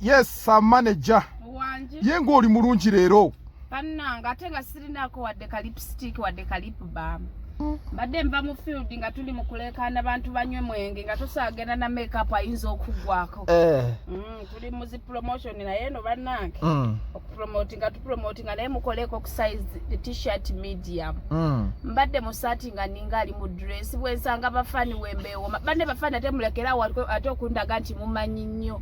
Yes, manager. Wanje. Yengo oli mulungi leero. Bannanga ate nga sirinako wadde ka lipstick wadde ka lip balm. Badde mba mu field nga tuli mu kulekana abantu banywe mwenge nga tosaagenda na makeup ayinza okugwako. Tuli mu zi promotion naye no bannange. Okupromoting nga tupromotinga naye mukoleko ku size t-shirt medium. Mbadde mu saati nga ninga ali mu dress bwensanga bafani wembeewo. Bande bafani ate mulekera ate okundaga nti mumanyi nnyo.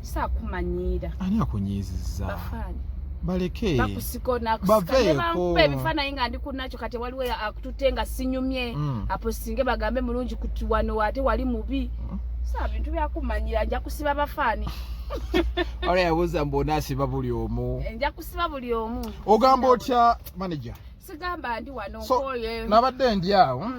Sakumanyira. Ani akunyizizza? Bafani. Baleke. Bakusikona kusikana ebifana inga ndi kunacho kati waliwo akututenga sinyumye aposinge bagambe mulungi kutuwano ate wali mubi. Sa bintu byakumanyira nja kusiba bafani. Ole yabuza mbona asiba buli omu. Nja kusiba buli omu. Ogamba otya manager? Sigamba ndi wano nkoye. Nabadde ndi awo.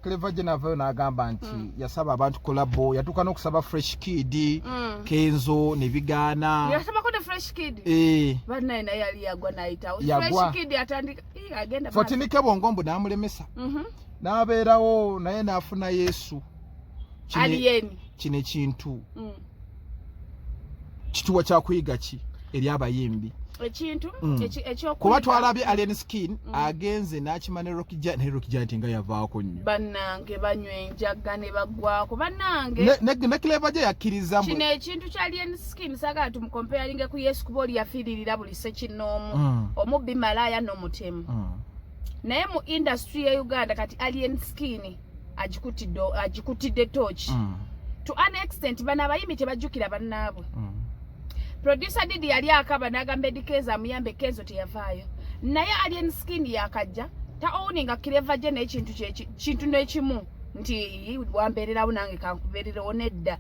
Clever Jenava n'agamba nti yasaba abantu kolabo yatuka n'okusaba Fresh Kid Kenzo ne bigaana yasaba ko ne Fresh Kid bana ina yali yagwa naita Fresh Kid atandika agenda Fotinike Bongombo n'amulemesa n'abeerawo naye n'afuna Yesu aliyeni kine kintu kituwa kya kuyiga ki eri abayimbi ekintu ekyo kuba twalabye alien skin agenze n'akimane Rocky Giant nga yavaako nnyo bannange banywe njaga ne bagwako bannange ne Clever je yakkiriza kino ekintu kya alien skin sagala tumukomparinge ku Yesu kuba oli yafiiririra buli sekinoomu omubbi malaya n'omutemu naye mu industry ya Uganda kati alien skin agikutidde torch to an extent bana abayimbi tebajjukira bannaabwe Producer Eddy yali akaba n'agamba Eddy Kenzo amuyambe Kenzo teyavaayo naye alien skin yakajja ta owninga Clever je n'ekintu kintu n'ekimu nti wambeererawo nange kankubeererawo nedda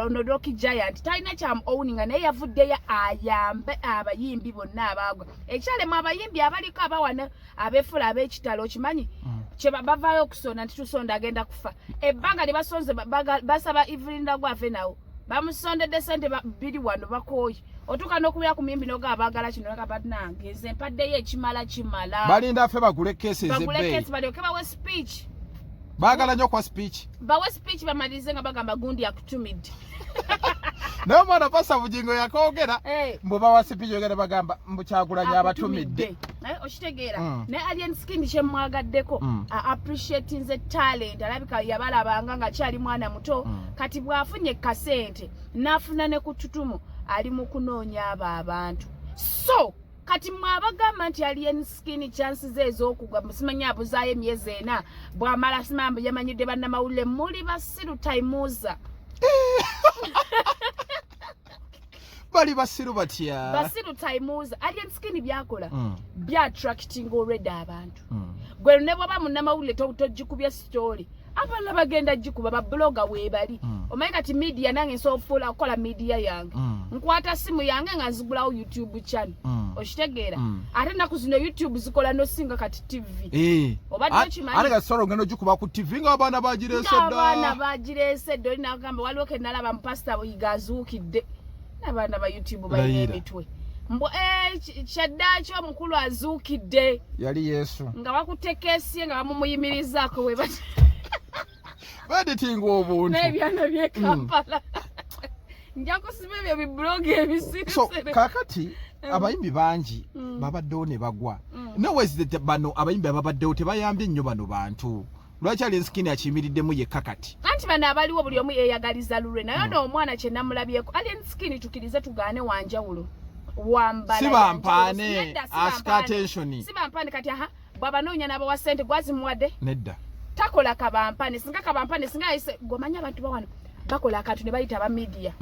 ono Rocky Giant talina kyamu owninga naye yavuddeyo ayambe abayimbi bonna abaagwa ekyalemu abayimbi abaliko abawana abeefula ab'ekitalo okimanyi kye bavaayo okusonda nti tusonda agenda kufa ebbanga lye basonze basaba Evelyn Dagwave nawo bamusondedde sente biri wano bakoyi otuka n'okubira ku mimbi noga abaagala kino nakabadnange nze mpaddeyo ekimala kimala balinda ffe bagule cases balyoke bawe speech baagala nnyo kwa speech bawe speech bamalize nga bagamba gundi akutumidde naye omwana pasa bugingo yakoogera mbu bawa speech yogera bagamba mbukyagulanya abatumidde okitegeera naye alien skin kyemwagaddeko appreciating the talent alabika yabalabanga nga kyali mwana muto kati bwafunye kasente n'afuna ne ku tutumu ali mu kunoonya abo abantu so kati mwabagamba nti alien skin chances ez'okugwa musimanya abuzaayo emyezi 4 bwamala simambu yamanyidde bannamawulire muli basiru taimuza bali basiru batya basiru taimuza alien skin byakola bya attracting already abantu gwe ne bwaba munnamawulire tojikubya story abana bagenda jikuba ba blogger webali omanyi kati media nange nsofuula okukola media yange nkwata simu yange nga nzigulawo YouTube channel okitegeera ate naku zino YouTube zikola nosinga kati TV obadde okimanyi ate gasoro ngeno jikuba ku TV nga abana bagireesedde oli nagamba waliwo ke nalaba mpasta yigazuukidde n'abaana ba YouTube balina emitwe mbo kyaddakyo omukulu azuukidde yali Yesu nga bakutekeesye nga bamumuyimirizaako we bati baditinga obuntu n'ebyana by'e Kampala nja kusiba ebyo biblog ebisirise so kakati abayimbi bangi babaddewo ne bagwa nowezite bano abayimbi ababaddewo tebayambye nnyo bano bantu lwaki alien skin akiyimiriddemu yekka kati anti bano abaliwo buli omu yeeyagaliza lulwe naye n'omwana kye namulabyeko alien skin tukirize tugaane wanjawulo wambala si bampaane ask attention si bampaane kati bw'abanoonya n'abawa ssente gwazimuwadde nedda takola kabampane singa kabampane singa ayise gomanya abantu bawano bakola akantu ne bayita aba media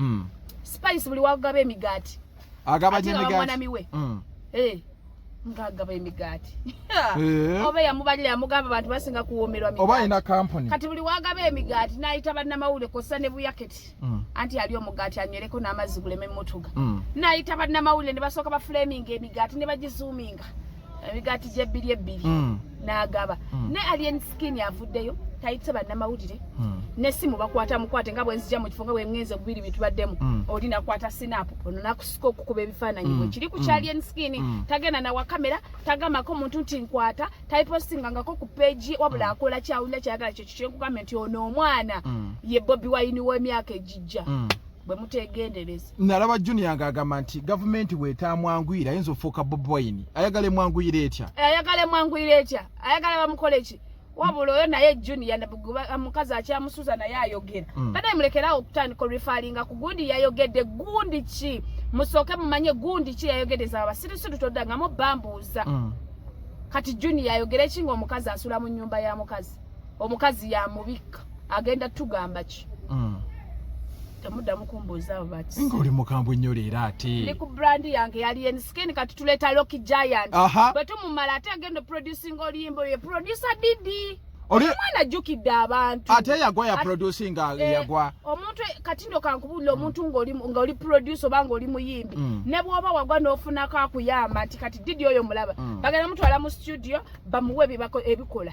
spice buli wagaba emigaati agabanye emigaati ngagaba emigaati oba yamubalira yamugamba abantu basinga kuwoomerwa migaati oba ina company kati buli wagaba emigaati n'ayita bannamawulire kossa ne buyaketi anti yali omugaati anywereko n'amazzi guleme mutuga n'ayita bannamawulire ne basooka bafulaminga emigaati ne bagizuuminga emigaati gy'ebbiri n'agaba ne alien skin avuddeyo tayitse bannamawulire n'essimu bakwata mukwate nga bwenzija mu kifo nga bwemwenze bubiri bitubaddemu oli nakwata sinapu ono nakusika okukuba ebifaananyi bwe kiri ku kya alien skin tagenda nawa kamera tagamako omuntu nti nkwata tayipostingangako ku peegi wabula akola kyawulira kyayagala kyo kyenkugambye nti ono omwana ye Bobi Wine w'emyaka egijja bwe mutegendereza nalaba junior ngagamba nti government wetamwangwira ayinza ofuuka Bob Wine ayagala mwangwira etya ayagala bamukole ki wabula oyo naye junior mukazi akyamusuza naye ayogera badaye mulekerawo okutandika referringa ku gundi yayogedde gundi ki musooke mumanye gundi ki yayogedeza abasirisiru toddangamu bambuuza kati junior yayogera ki ng'omukazi asula mu nnyumba ya mukazi omukazi yamubikka agenda tugamba ki temuddamu kumbuuza abo bati ng'oli mukambwe nnyo leero ate ndi ku brand yange yali skin kati tuleeta Rocky Giant bwe tumumala ate agenda producing oluyimba ye producer Didi omwana jjukidde abantu ate yagwa ya producing yagwa omuntu kati ndo kankubulira omuntu ng'oli producer oba ng'oli muyimbi ne bw'oba wagwa n'ofunako akuyamba nti kati Didi oyo mulaba bagenda mutwala mu studio bamuwe ebikola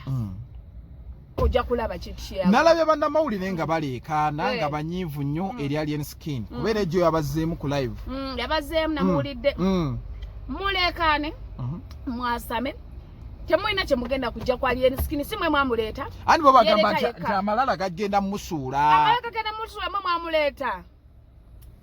ojja kulaba kitya nalabye bannamawulire nga baleekaana nga banyiivu nnyo eri Alien Skin kubeera ejjo yabazeemu ku live yabazeemu namuwulidde muleekaane mwasame temulina kye mugenda kujja ku Alien Skin si mwe mwamuleeta ani bo bagamba nti amalala gagenda mmusuula mwe mwamuleeta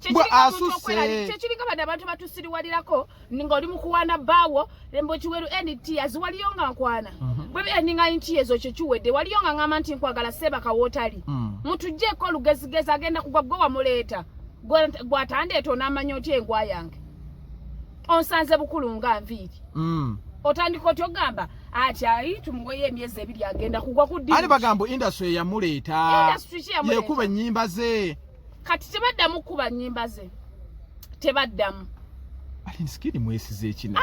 kyekirika badde abantu batusiriwalirako ng'oli mu kuwaana bbaawo lembo kiweru NT aziwaliyo nga nkwana bwe ninga nti ezo kyo kiwedde waliyo nga ngamba nti nkwagala Sebaka wootali mutugjeeko olugezigezi agenda kugwa gwe wamuleeta gwatandeeta onaamanya otya engwa yange onsanze bukulu nga nviiri otandika otya ogamba ati ayi tumuweyo emyezi 2 agenda kugwa ku ani bagamba industry yamuleeta yekuba ennyimba ze kati tebaddamu kuba nnyimba ze tebaddamu Alien Skin mwesize ekina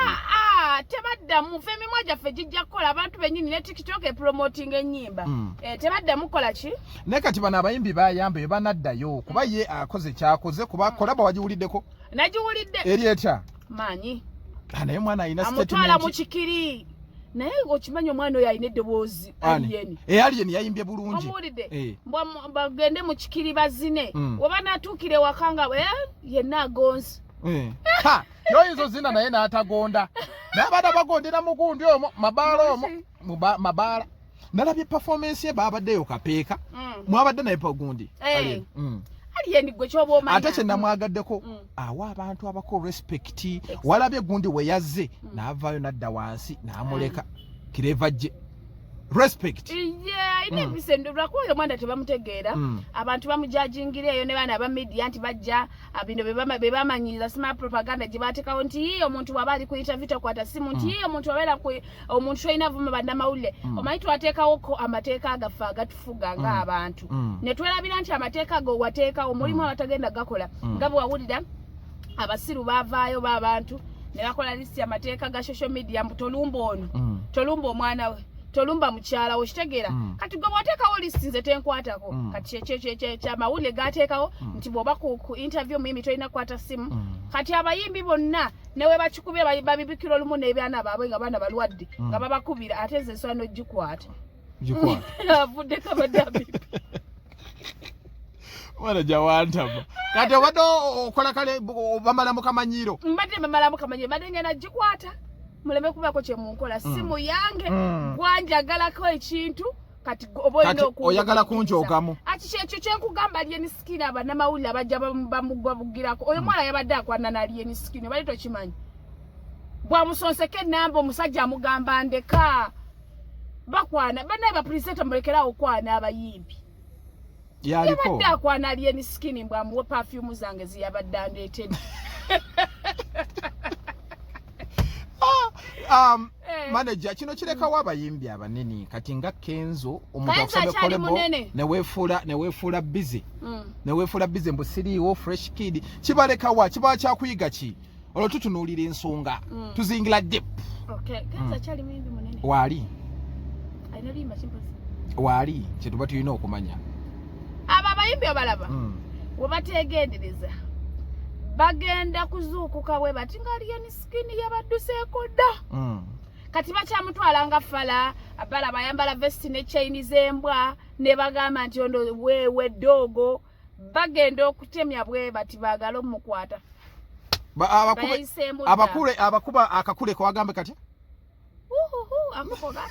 tebaddamu ffe emimwa gyaffe gijja kukola abantu bennyini ne TikTok promoting ennyimba tebaddamu kola ki naye kati bano abayimbi bayamba be banaddayo kuba ye akoze kyakoze kuba kolaba wagiwuliddeko nagiwulidde eri etya manyi naye mwana alina amutwala mu kikiri naye okimanyi omwana oyo alina eddoboozi Alien yayimbye bulungi omuwulidde bagende mu kikiri bazine oba natuukire wakanga yenna agonzi yoyinza zina naye n'atagonda naye abadde bagondera mugundi omwo mabaala omwo mabaala nalabye performance ye baabaddeyo kapeeka mwabadde naye pagundi Alien gwe kyoba omanya ate kye namwagaddeko awa abantu abako respect walabye gundi we yazze n'avaayo n'adda wansi n'amuleka kireva gye respect ine bisendera ko oyo mwana tebamutegeera abantu bamujajingireyo ne bana ba media nti bajja abindo bebamanyiza smart propaganda gye bateekawo nti iyo omuntu wabali ku interview kwata simu nti iyo omuntu wabera ku omuntu alina vuma bannamawulire omanyi twateekawo ko amateeka agafa agatufuga ng'abantu ne twelabira nti amateeka go wateeka omulimu abatagenda gakola nga bwe wawulira abasiru baavaayo b'abantu ne bakola listi amateeka ga social media mbu tolumba ono tolumba omwana we tolumba mukyala wo kitegeera kati gwe bw'oteekawo listi nze tenkwatako kati kyamawulire gateekawo nti bw'oba ku interview muyimbi tolina kukwata simu kati abayimbi bonna newe bakikubye babibikira olumu n'ebyana baabwe nga baana balwadde nga babakubira ate nze nsula n'ogikwata avudde kabadabi mwana jawantama kati obadde okola kale bamala mu kamanyiro mbadde bamala mu kamanyiro mbadde ngenda gikwata muleme kubako kye munkola simu yange gwanjagalako ekintu kati oyagala kunjoogamu ati kyekyo kyenkugamba Alien Skin abannamawulire abajja bamugirako oyo mwana yabadde akwana na Alien Skin bali tokimanyi bwamusonseka enamba omusajja amugamba ndeka bakwana banaye bapulisenta mulekerawo okwana abayimbi yabadde akwana Alien Skin mbwamuwe perfume zange ziyabadde andeetedde manager kino kirekawo abayimbi abanene kati nga Kenzo omuntu akusabye kolebo neweefuula busy neweefuula busy mbu siriiwo fresh kid kibalekawa kiba kyakuyiga ki olwo tutunuulira ensonga tuzingira dip waali waali kyetuba tulina okumanya abo abayimbi abalaba webategendereza bagenda kuzuukuka bwe bati nga Alien Skin yabadduseeko dda kati bakyamutwala nga fala abala bayambala vesti ne chaini z'embwa ne bagamba nti ono wewe Ejoogo bagenda okutemya bwe bati baagala omukwata abakuba akakule ko agambe kati amukoga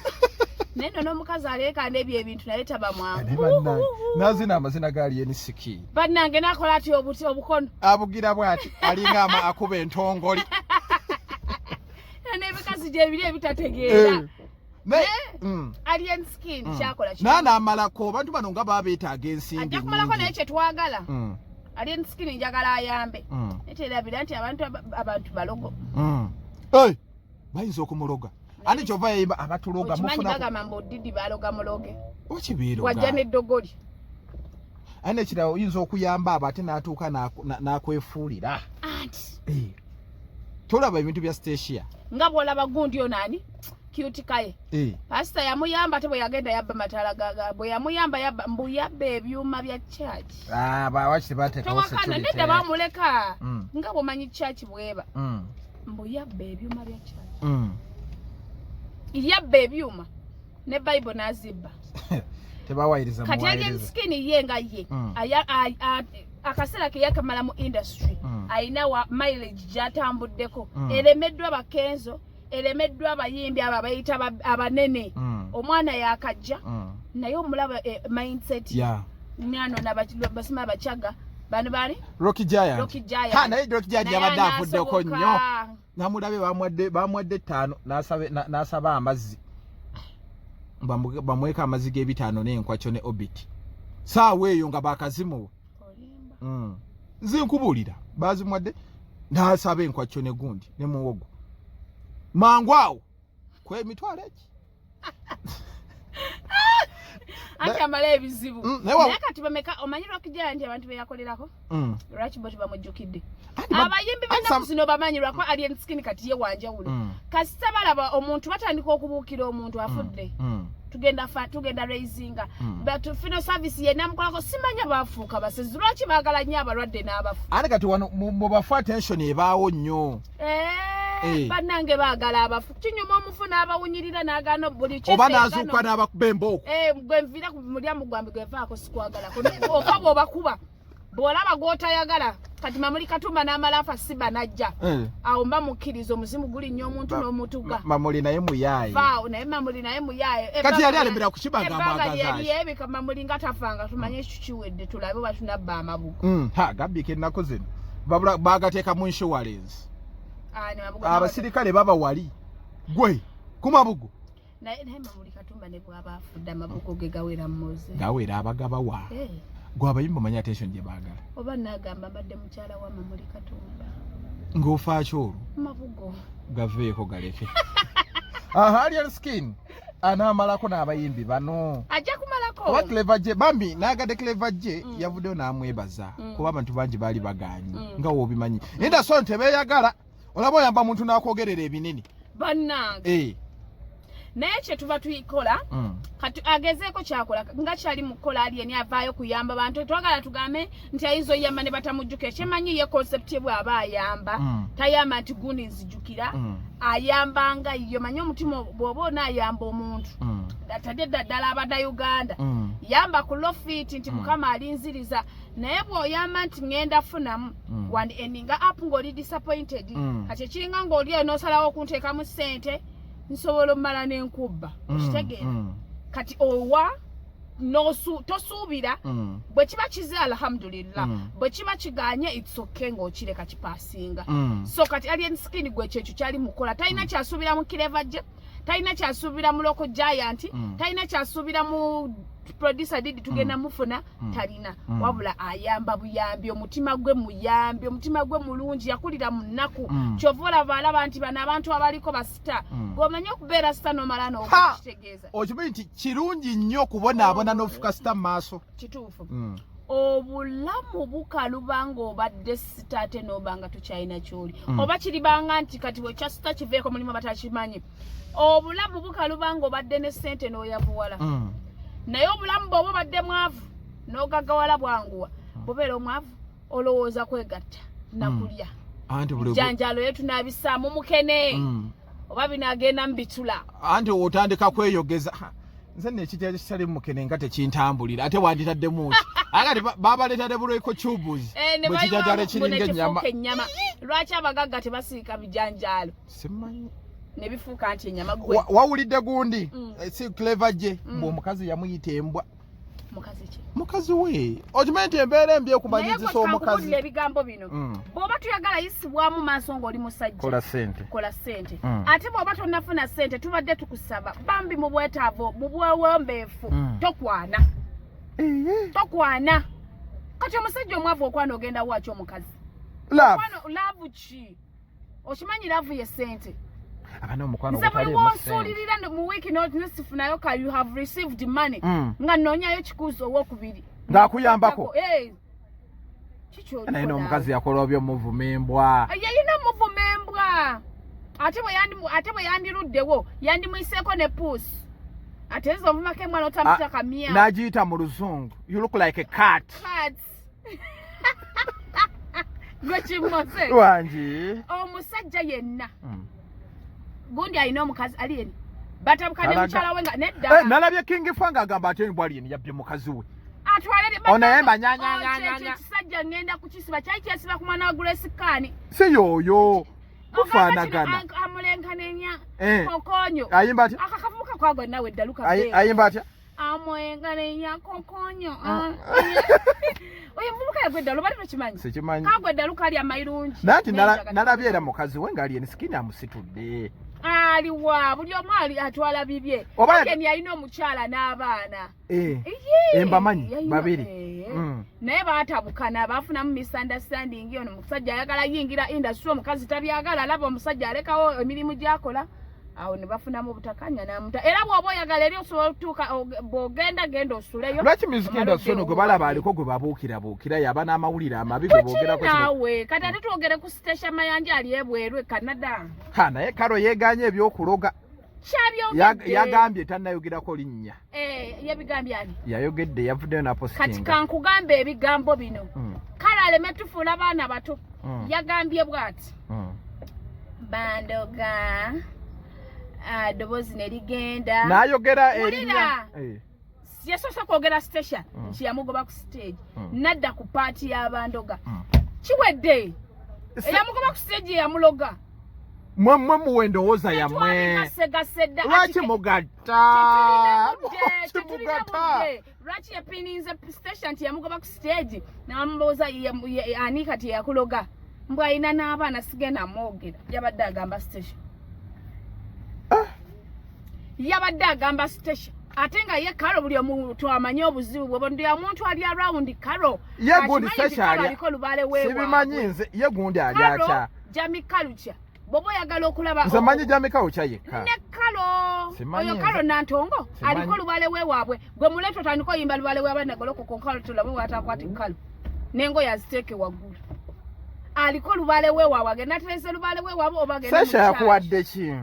neno n'omukazi alekanda ebyo ebintu naye taba mwangu nazina amazina gali eniski bannange nakola ati obukono abugira bwati alinga akuba entongoli n'ebikazi gyebiri ebitategeera alien skin kyakola nana amalako abantu bano nga babeetaaga ensimbi ajja kumalako naye kyetwagala alien skin njagala ayambe neterabira nti abantu balogo bayinza okumuloga ate kyova yayimba abatuloga okimanyi bagamba mbu Didi baloga muloge okibiiroga wajja n'eddogoli ate nekirala oyinza okuyamba abo ate n'atuuka n'akwefuulira anti tolaba ebintu bya statia nga bw'olaba gundi onaani kiutikaye pasita yamuyamba ate bwe yagenda yabba matala gaga bwe yamuyamba yabba mbu yabba ebyuma bya church bawakiri bateekawo towakana nedda bamuleka nga bwomanyi church bweba mbu yabba ebyuma bya church yabba ebyuma ne Bible n'azibba tebawayiriza kati alien skin ye nga ye akaseera ke yakamala mu industry ayina wa mileage gy'atambuddeko eremeddwa bakenzo elemeddwa abayimbi abo abayita abanene omwana yakajja naye omulaba mindset nano basima bachaga bano bali Rocky Giant naye Rocky Giant yabadde afuddeko nnyo namulabe bamwadde 5 n'asaba amazzi bamweka amazzi g'ebitaano n'enkwaco ne obit saawa eyo nga bakazimu nzinkubulira bazimwadde n'asaba enkwaco ne gundi ne muwogo mangu awo kwemitwalo eki ati amala ebizibu naye kati bameka omanyi Rocky Giant abantu beyakolerako lwaki bo tebamujjukidde abayimbi b'ennaku zino bamanyi lwako alien skin kati ye wanjawulo kasita balaba omuntu batandika okubuukira omuntu afudde tugenda raisinga but fino service ye namukolako simanya bafuuka basezi lwaki baagala nnyo abalwadde n'abafu ate kati wano mu bafu attention ebaawo nnyo bannange baagala abafu kinyuma omufu n'abawunyirira n'agaana buli oba n'azuuka n'abakuba embooko gwe nvira ku mulyango gwambe gwevaako sikwagalako oba bw'obakuba bw'olaba gw'otayagala kati Mamuli Katumba n'amalafa siba najja awo mba mukkiriza omuzimu guli nnyo omuntu n'omutuga Mamuli naye muyaaye vaawo naye Mamuli naye muyaaye kati yali alemera ku kibagamba yebika Mamuli nga tafanga tumanye ekyo kiwedde tulabe oba tunabba amabugo gabbika ennaku zino baagateeka mu insurance abasirikale baba wali gwe kumabugo naye Mamuli Katumba ne bw'aba afudde amabugo ge gawera mmoze gawera abagabawa gwe abayimba manyi attention gye baagala oba nagamba mbadde mukyala wa Mamuli Katumba ng'ofa kyolwo mabugo gaveeko galeke alien skin anaamalako n'abayimbi bano ajja kumalako oba Clever J bambi n'agadde Clever J yavuddeyo n'amwebaza kuba abantu bangi baali bagaanyi nga woobimanyi indasoni tebeeyagala olaba oyamba muntu n'akwogerera ebinene bannange naye kye tuba tuyikola kati agezeeko kyakola nga kyali mu kukola alien avaayo kuyamba bantu twagala tugambe nti ayinza oyamba ne batamujjuka ekyemanyi ye concept ye bw'aba ayamba tayamba nti gundi nzijjukira ayambanga yo manyi omutima bw'oba onaayamba omuntu atadde ddala abadda Uganda yamba ku lofit nti mukama alinziriza naye bw'oyamba nti ngenda funamu wandi endinga up ng'oli disappointed kati ekiringa ng'oli eyo n'osalawo okunteekamu ssente nsobola omala n'enkubba okitegeera kati owa tosuubira bwe kiba kize alhamdulillah bwe kiba kiganye it's okay ng'okireka kipasinga so kati alien skin gwe kyekyo kyali mukola talina kyasuubira mu Clever J talina kyasuubira mu Local Giant talina kyasuubira mu producer Didi tugenda mufuna talina wabula ayamba buyambi omutima gwe muyambi omutima gwe mulungi yakulira mu nnaku kyova olaba alaba nti bano abantu abaliko basita gomanye okubeera sita nomala n'okitegeeza okimanyi nti kirungi nnyo kubonaabona n'ofuka sita mu maaso kituufu obulamu bukaluba ng'obadde sita ate n'obanga tukyalina kyoli oba kiribanga nti kati bwekya sita kiveeko mulimu batakimanyi obulamu bukaluba ng'obadde ne ssente n'oyavuwala naye obulamu bw'oba obadde mwavu n'ogaggawala bwanguwa bubeera omwavu olowooza kwegatta nakulya janjalo ye tunaabisaamu mukene oba binaagenda mu bitula anti otandika kweyogeza nze nekitya kitali mukene nga tekintambulira ate wanditaddemu ki akati babaleetadde buloiko tubuzi bwekijajalo kiringa ennyama lwaki abagagga tebasiika bijanjaalo simanyi ne bifuuka nti ennyama gwe wawulidde gundi si clever je omukazi yamuyita embwa mukazi we okimanyi nti embeera embi ekumanyizisa omukazi naye ebigambo bino bw'oba tuyagala yisibwamu maaso ng'oli musajja kola ssente ate bw'oba tonnafuna ssente tubadde tukusaba bambi mu bwetaavu mu bwewombeefu tokwana kati omusajja omwavu okwana ogenda waaki omukazi laavu ki okimanyi laavu ye ssente nsabuliwonsuulirira mu wiiki nosifunayo ka you have received money nga nnoonyayo kikuuzi owokubiri ng'akuyambako naye n'omukazi yakola by'omuvuma embwa yalina omuvuma embwa ate bwe yandiruddewo yandimwiseeko ne puusi ate ezo omuvumako embwa n'otamuta kamya n'agiyita mu luzungu you look like a cat gwe kimose wangi omusajja yenna gundi alina omukazi aliyeni batabukane mukyala we nga nedda nalabye kingifa ng'agamba ate embwa aliyeni yabbye mukazi we onayemba kisajja ngenda kukisiba kyali kyesiba ku mwana wa Grace si yoyo kufaanagana amulenkanenya kokonyo ayimba atya akakavubuka kwagwe nawe eddaluka ayimba atya amwenkanenya kokonyo oyo mubuka yagwe eddalu bali tokimanyi sikimanyi kagwe eddaluka ali amayirungi nati nalabye era mukazi we ng'aliyeni sikini amusitudde aliwa buli omu ali atwala bibye ageni alina omukyala n'abaana embamanyi babiri naye baatabukana baafunamu misunderstanding ono omusajja ayagala yingira industry omukazi tabyagala alaba omusajja alekawo emirimu gy'akola awo ne bafunamu obutakanya n'amuta era bw'oba oyagala eri osobola okutuuka bw'ogenda genda osuleyo lwaki music industry ono gwe balaba aliko gwe babuukirabuukira yaba n'amawulire amabi gwe boogerako naawe kati ate twogere ku station mayanja ali ebweru e Canada naye karo yeeganye ebyokuloga yagambye tannayogerako linnya yebigambye ani yayogedde yavuddeyo napostinga kati kankugambe ebigambo bino kale aleme tufuula baana bato yagambye bw'ati bandoga ddoboozi ne ligenda n'ayogera erinnya yasoose kwogera station nti yamugoba ku stage nadda ku paati y'abandoga kiwedde eyamugoba ku stage yamuloga mwe muwendowooza yammwe lwaki mugatta lwaki yapininze station nti yamugoba ku stage namubuuza ani kati yakuloga mbw alina n'abaana sigenda mwogera yabadde agamba station yabadde agamba station ate nga ye karo buli omuntu amanye obuzibu bwe ndi omuntu ali around karo ye gundi session sibimanyi nze ye gundi ali acha Jami Kalucha bobo yagala okulaba nze manyi Jami Kalucha yekka ne karo oyo karo nantongo aliko lubale we waabwe gwe muleto taniko yimba lubale we abana goloko konkalo tulabe watakwati kalo nengo yaziteke waggulu aliko lubale we waabwe agenda terese lubale we waabwe obagenda session yakuwadde ki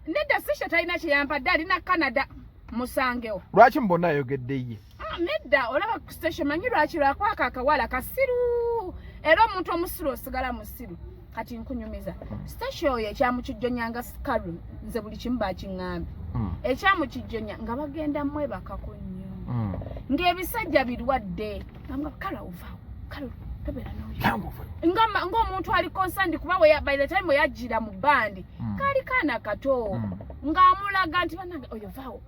nedda session talina kyeyampadde alina Canada musangewo lwaki mbona ayogedde ye nedda olaba ku station manyi lwaki lwakwaka akawala kasiru era omuntu omusiru osigala musiru kati nkunyumiza station oyo ekyamukijjonyanga sikalu nze buli kimu bakiŋŋambe ekyamukijjonya nga bagenda mwebakako nnyo ng'ebisajja birwadde kala ovaawo kale tobeera ng'omuntu ali concerned kuba by the time weyajjira mu bandi kaali kaana kato ng'amulaga nti banange oyo vaawo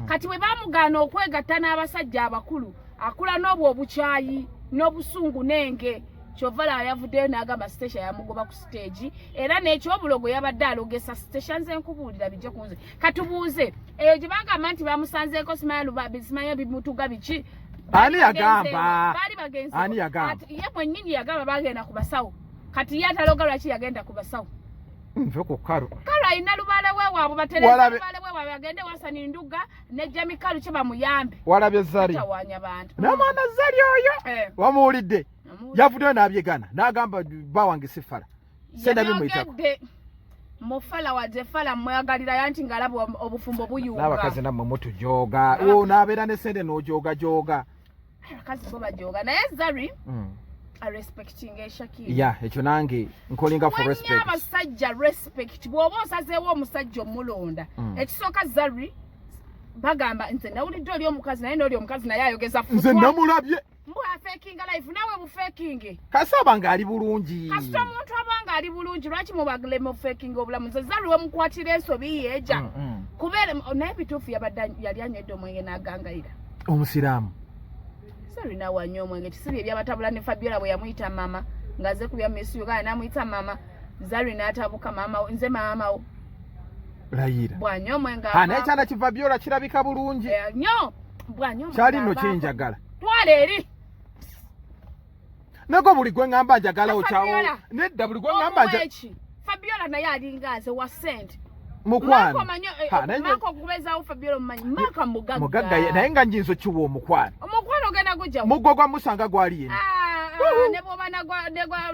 kati bwe baamugaana okwegatta n'abasajja abakulu akula n'obwo obukyayi n'obusungu n'enge kyovala yavuddeyo n'agamba station yamugoba ku stage era n'ekyobulogo yabadde alogesa station nze nkubuulira bijje kunze katubuuze eyo gye bagamba nti bamusanzeeko simanyo bimutuga biki ani yagamba baali bagenzi ani yagamba ye mwennyini yagamba bagenda ku basawo kati ye ataloga lwaki yagenda ku basawo nve ku karo alina lubale weewaabwe batereza lubale weewaabwe agende wasani nduga ne Jami Kalu kye bamuyambe walabye zali tawanya bantu n'amwana zali oyo wamuwulidde yavuddeyo n'abyegana n'agamba bawange sifala senda bimuyitako mufala wadde fala mwagalira yanti ngalaba obufumbo buyunga n'abakazi nammwe mutujooga n'abeera ne sente n'ojooga abakazi bo bajooga naye zari respecting Shakira ekyo nange nkolinga for respect abasajja respect bw'oba osazeewo omusajja omulonda ekisooka zari bagamba nze nawulidde oli omukazi naye n'oli omukazi naye ayogeza nze namulabye mbu afekinga life nawe bufekinge kasaba ng'ali bulungi kasita omuntu abanga ali bulungi lwaki mubagale mu faking obulamu nze zaliwe mukwatira ensobi yeja kubera naye bituufu yali anywedde omwenge n'agangayira omusiraamu salina wanywa omwenge tisibye ebyabatabula ne Fabiola bwe yamuyita mama ngaze kubya Miss Uganda namuyita mama Zari n'atabuka mama nze mama wo layira bwanywa omwenge naye kyana ki Fabiola kirabika bulungi nnyo bwanywa kyali nno kinjagala twala eri Nago buli gwe ngamba njagala ochawo. Nedda buli gwe ngamba Fabiola naye alinga nze wa sent. Mukwano. Mako kubeza Fabiola mmanyi. Maka mugagga. Mugagga naye nga njinzo kiwo omukwano. Omukwano ogenda gujja. Mugogwa musanga gwali eno. Ne bwoba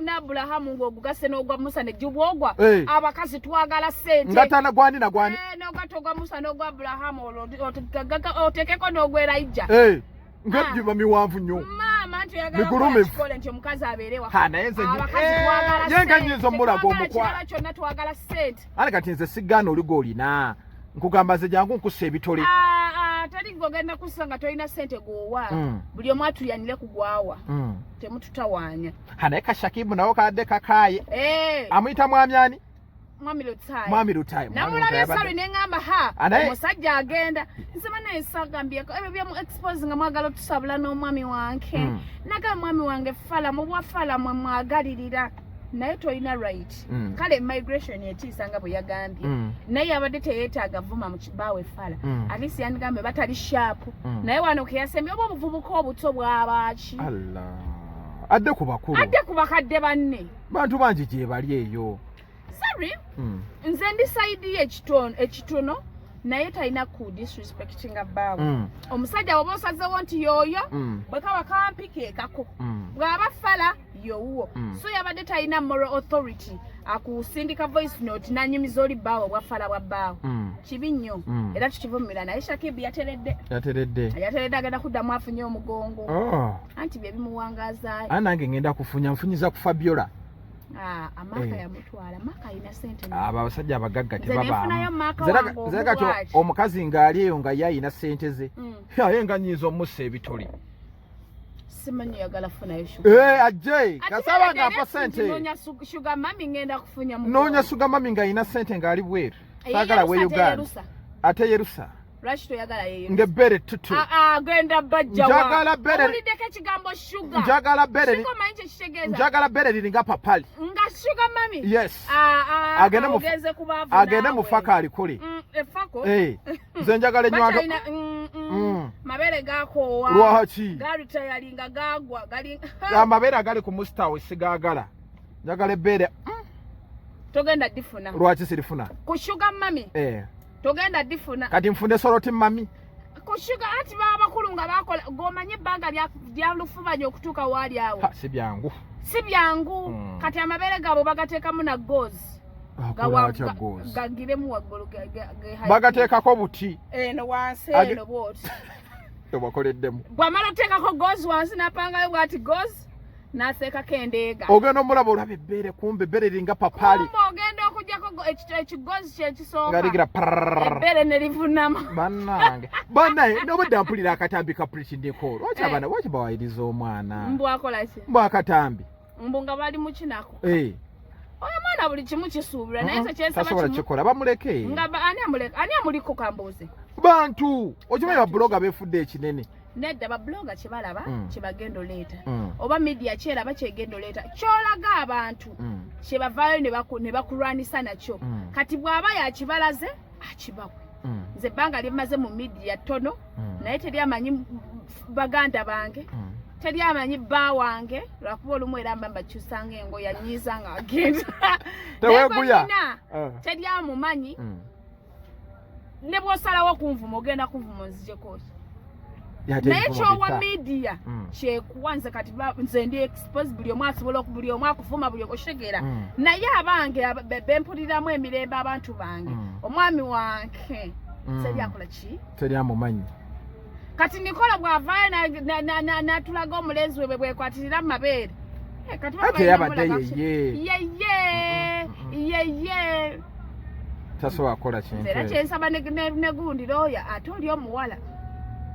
na Abraham ng'ogugase n'ogwa Musa ne jubwogwa. Abakazi twagala sente. Ngatana gwani na gwani. N'ogatogwa Musa n'ogwa Abraham otekeko n'ogwera ijja. Ngabjiba miwanvu nnyo. Migurume nti omukazi abeerewa yenga nyizo mulago omukwa kyonna twagala sente ale kati nze siggaana oligo olina nkugamba ze jangu nkussa ebitole tali ng'ogenda kussa nga tolina sente gwowa buli omu atuyanire kugwawa temututawaanya naye kashakibu nawo kadde kakaaye amuyita mwamyani Mwami Lutai. Namulabe salu nengamba omusajja agenda. Nsema naye sagambye ebyo bya mu expose nga mwagala tusabula n'omwami wange. Naga mwami wange fala mu bwafala mwagalirira. Naye toyina right. Kale migration yetiisa nga bwe yagambye. Naye abadde teyeetaaga vuma mu kibaawe fala. Alisi yandigambe batali sharp. Naye wano ke yasembe obo obuvubuka obuto bw'abaaki. Allah. Adde ku bakulu. Adde ku bakadde banne. Bantu bangi gye bali eyo. Sorry. Nze ndi side ekitono naye talina ku disrespecting abawe. Omusajja oba osazeewo nti yoyo bwekaba kampikeekako bw'aba fala yowuwo so yabadde talina moral authority akusindika voice note nanyumiza oli baawe bwafala bwa baawe kibi nnyo era tukivumira naye Shakibu yateredde agenda kuddamu afunye omugongo anti bye bimuwangaaza nange ngenda nfunyiza ku Fabiola amaka yamutwala maka ina sente abasajja abagagga tebabaamu zeragati omukazi ng'ali eyo nga ye ayina sente ze aye nga nyiza omussa ebitoli simanyi yagala funayo shuga ajje kasaba nga apa sente noonya shuga mami ngenda kufunya mu noonya shuga mami nga ayina sente ng'ali bweru saagala we Uganda ate Yerusa Rashto yagala yeyo ngebere tutu agenda bajja wa njagala bere ulideke kigambo sugar njagala bere liringa papali nga sugar mami yes agende mufaka alikole efako nze njagala nywanga mabere gakoowa lwaki galita yalinga gagwa gali mabere agali ku mustawe sigagala njagala bere togenda difuna lwaki sirifuna ku sugar mami togenda difuna kati mfunde soroti mami kushuga ati baba bakulu nga bakola gomanye banga lya lufubanya okutuka wali awo si byangu kati amabere gabo bagateekamu na gozi gagiremu waggulu bagateekako buti eno wansi eno bwoti tebakoleddemu bwamala oteekako gozi wansi napangayo bwati gozi naseka kendeega ogenda omulaba olaba ebbeere kumbe ebbeere liringa papaali ogenda okujjako ekigozi kyekisooka ngaligira ebbeere ne livunama bannaye nobadde mpulira akatambi ka pritindiko lwaki abaana lwaki bawayiriza omwana mbwakolaki mbwakatambi mbu nga bali mu kinako oyo mwana buli kimu kisuubira naye nze kyensabasobola kikola bamuleke ani amuliko kambuuze bantu okimanyi babuloga beefudde ekinene nedda babloga kyebalaba kyebagenda oleeta oba media kyeraba kyegenda oleeta kyolaga abantu kyebavaayo ne bakulwanisa nakyo kati bw'aba yakibalaze akibawe nze ebbanga limaze mu media ttono naye teri amanyi baganda bange teri amanyi bba wange lwakuba olumu era mba mbakyusanga engo yanyiiza nga agenda teweeguya teri amumanyi ne bw'osalawo kunvuma ogenda kunvuma nzijeko naye kyowa media kyekuwanze kati nze ndi expose buli omu asobola buli omu akuvuma buli okushegera naye abange bempuliramu emirembe abantu bange omwami wange teri akola ki teri amumanyi kati Nikola bw'avaayo n'atulaga omulenzi we bwekwatirira mu mabeere ate yabadde yeye tasobola kukola kintu era kyensaba ne gundi looya ate oli omuwala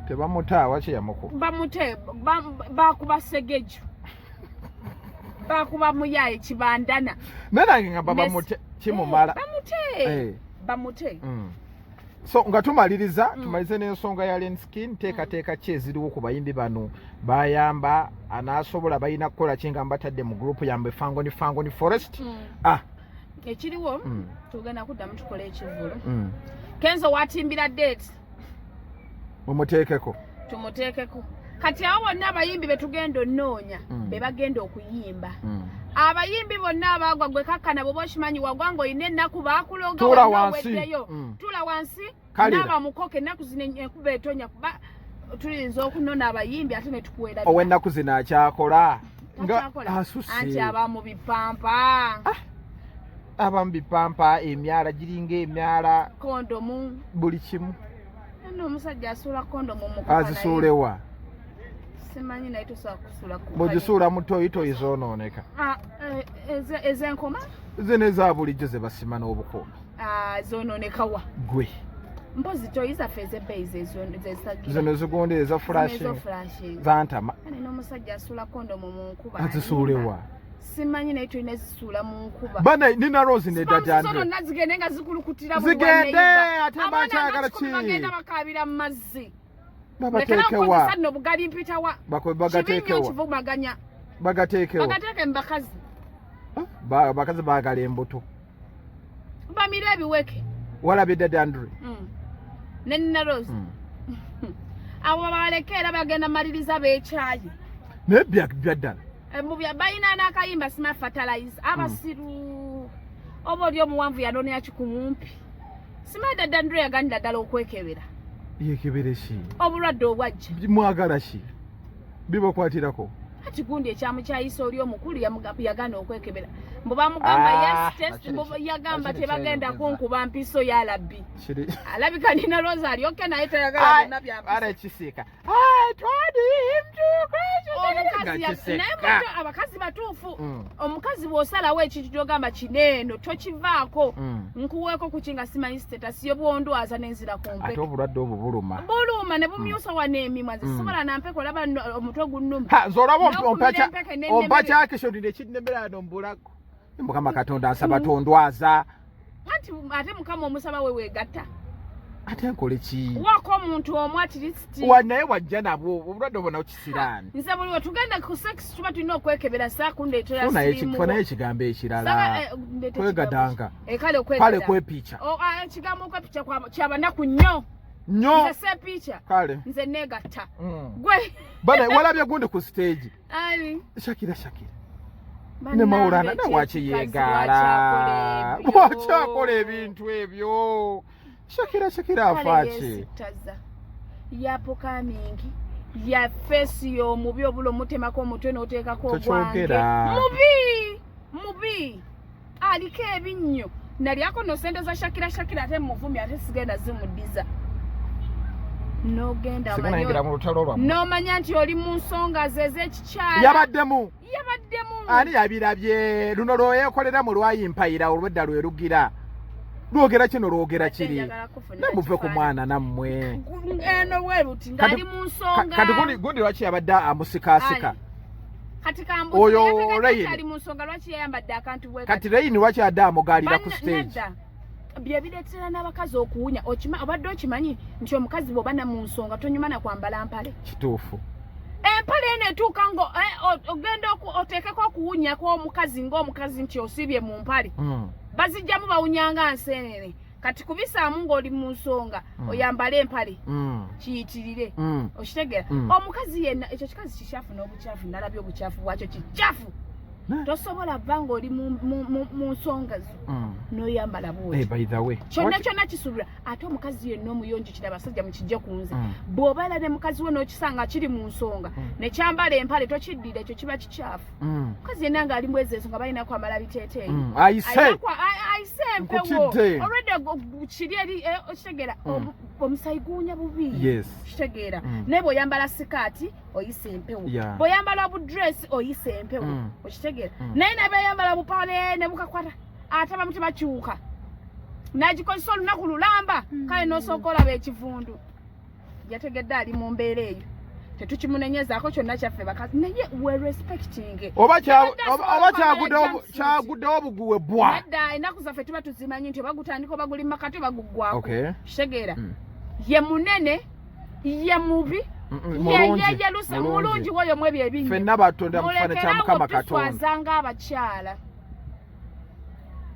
tebamutaawa kye yamukuba bakuba segeju bakuba muyaye kibandana nange nga baba mute kimumala bamute so nga tumaliriza tumalize n'ensonga ya Lenskin teeka ki eziriwo ku bayimbi bano bayamba anaasobola balina kukola kinga mbatadde mu group yambe Fangoni Forest ekiriwo tugenda kuddamu tukola ekivulu Kenzo watimbira date mumuteekeko tumuteekeko kati abo bonna abayimbi betugenda onnoonya be bagenda okuyimba abayimbi bonna abagwa gwe kakkana bwe bokimanyi wagwango ine ennaku baakuloga tula wansi tula wansi naba mukoke ennaku zino enkuba etonya kuba tulinza okunona abayimbi ate ne tukuwera ow'ennaku zino akyakola nga asusse anti abamu bipampa abamu bipampa emyala giringa emyala kondomu buli kimu nno omusajja asuula kondomu mukoka azisuulewa simanyi naye tosobola kusuula ku bw'ogisuula mu toyitoyi zoonooneka ezenkoma zino eza bulijjo ze basima n'obukooma zoonooneka wa gwe mpozi toyi zaffe ezebbeeyi zino zigonde eza flashing zantama n'omusajja asuula kondomu mu nkuba azisuulewa simanyi naye tulina zisuula mu nkuba bana nina Rose ne Dadandre zigende nga zikulukutira zigende ate bakyagala ki bagenda bakaabira mu mazzi babateekewa no bugali mpitawa bagateekewa bagateeke mu bakazi bakazi baagala embuto bamire ebiweke walabye Dadandre ne nina Rose abo baleka era bagenda maliriza beekyayi naye byaddala mubya bayina n'akayimba Smart Fertilizer abasiru oba oli omuwanvu yanonera kikumumpi Smart Dadandre yaganira ddala okwekebera yekebere ki obulwadde obwajja mwagala ki bibakwatirako kati gundi ekyamu kyayisa oli omukulu yagana okwekebera mbu bamugamba yagamba tebagenda kunkuba mpiso ya labbi alabika nina Rose alyoke naye tayagala byonna byampisokisiika naye abakazi batuufu omukazi bw'osalawo ekintu gyogamba kineeno tokivaako nkuweeko ku kinga simanyi status yobwondwaza n'enzira kumpe ate obulwadde obwo buluma ne bumyusa wano emimwa zisobola nampeko olaba omutwe gunnuma nzolaba ompa kyakesho ndina ekinnemera yano mbulako mukama Katonda ansaba tondwaza ate mukama omusaba we weegatta ate nkole ki wako omuntu omu atirisiti naye wajja nabwo obulwadde obwo nakisiraani nze buli we tugenda ku sex tuba tulina okwekebera saakundeetera naye ekigambo ekirala kwegadanga kale kwepiica ekigambo okwepiica kyabanaku nnyo nze sepiica kale nze neegatta gwe walabye gundi ku stage Shakira ne Maulana wakiyegaala wakyakola ebintu ebyo Shakira afaaki yapokamingi ya fesi y'omubi obula omutemako omutwe n'oteekako ogwange mubi aliko ebinnyo nalyako no sente za Shakira ate muvumi ate sigenda zimuddiza nogenda nomanya nti oli mu nsonga ze ez'ekikyala yabaddemu ani yabirabye luno lwoyeekolera mu lwayimpayira olwedda lwerugira lwogera kino lwogera kiri namuve ku mwana nammwe eno bweruti ngali mu nsonga kati gundi lwaki yabadde amusikaasika kati oyo ali mu nsonga lwaki yayambadde akantu bwe kati Rain lwaki adde amugaalira ku stage byebireetera n'abakazi okuwunya obadde okimanyi nti omukazi bw'oba na mu nsonga tonyuma na kwambala mpale kituufu empale eno etuuka ngo ogenda oteekeko okuwunya kw'omukazi ng'omukazi nti osibye mu mpale bazijjamu bawunyanga nseenene kati kubisaamu ng'oli mu nsonga oyambale empale kiyitirire okitegera omukazi yenna ekyo kikazi kikyafu n'obukyafu nalabye obukyafu bwakyo kikyafu tosobola vva ng'oli mu nsonga zo n'oyambala bwoti kyonna kisuubira ate omukazi yenna omuyonjo kiri abasajja mukijje ku nze bw'obeera ne mukazi we n'okisanga kiri mu nsonga nekyambala empale tokiddira ekyo kiba kikyafu mukazi yenna ng'ali mwezi ensonga balina kwambala biteeteeyi ayise empewo olwedde kiri eri okitegeera omusayi guwunya bubi kitegeera naye bw'oyambala sikaati oyise empewo bw'oyambala budresi oyise empewo okitegeera naye nebeyambala bupale ne bukakwata ate abamu tebakyuka nagikozesa olunaku lulamba kale n'osooka olaba ekivundu yategedde ali mu mbeera eyo tetukimunenyezaako kyonna kyaffe bakazi naye we respecting oba kyaguddewo obuguwe bwa nedda ennaku zaffe tuba tuzimanyi nti oba gutandika oba guli makati oba guggwako kitegeera ye munene ye mubi yeyeyelusa mulungi woyo mu ebyo ebingi ffenna batonda mu kifaananyi kya Mukama Katonda tuswazanga abakyala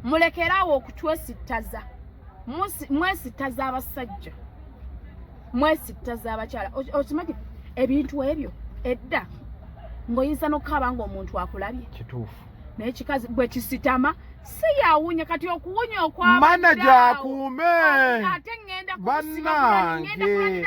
mulekeraawo okutwesittaza mwesittaza abasajja mwesittaza abakyala okimanyi ebintu ebyo edda ng'oyinza n'okukaaba ng'omuntu akulabye kituufu naye kikazi bwe kisitama si yawunya kati okuwunya okwamanaja akuume ate ngenda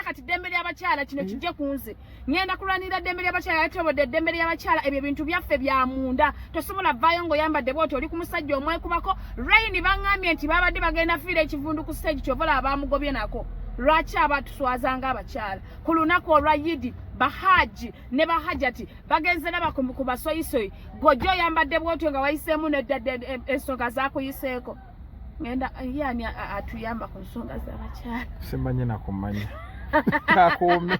kati ddembe ly'abakyala kino kijje ku nze ngenda kulwanira ddembe ly'abakyala yatobodde ddembe ly'abakyala ebyo bintu byaffe bya munda tosobola vaayo ng'oyambadde bwoti oli ku musajja omwekubako rayini baŋŋambye nti babadde bagenda fiira ekivundu ku stage kyobola abamugobye nako lwaki abatuswazanga abakyala ku lunaku olwa yidi bahaji ne bahajati bagenze ku basoyisoyi gojja oyambadde bwotyo nga wayiseemu neddadde ensonga zakuyiseeko ngenda yani atuyamba ku nsonga z'abakyala simanyi nakumanya kakuumi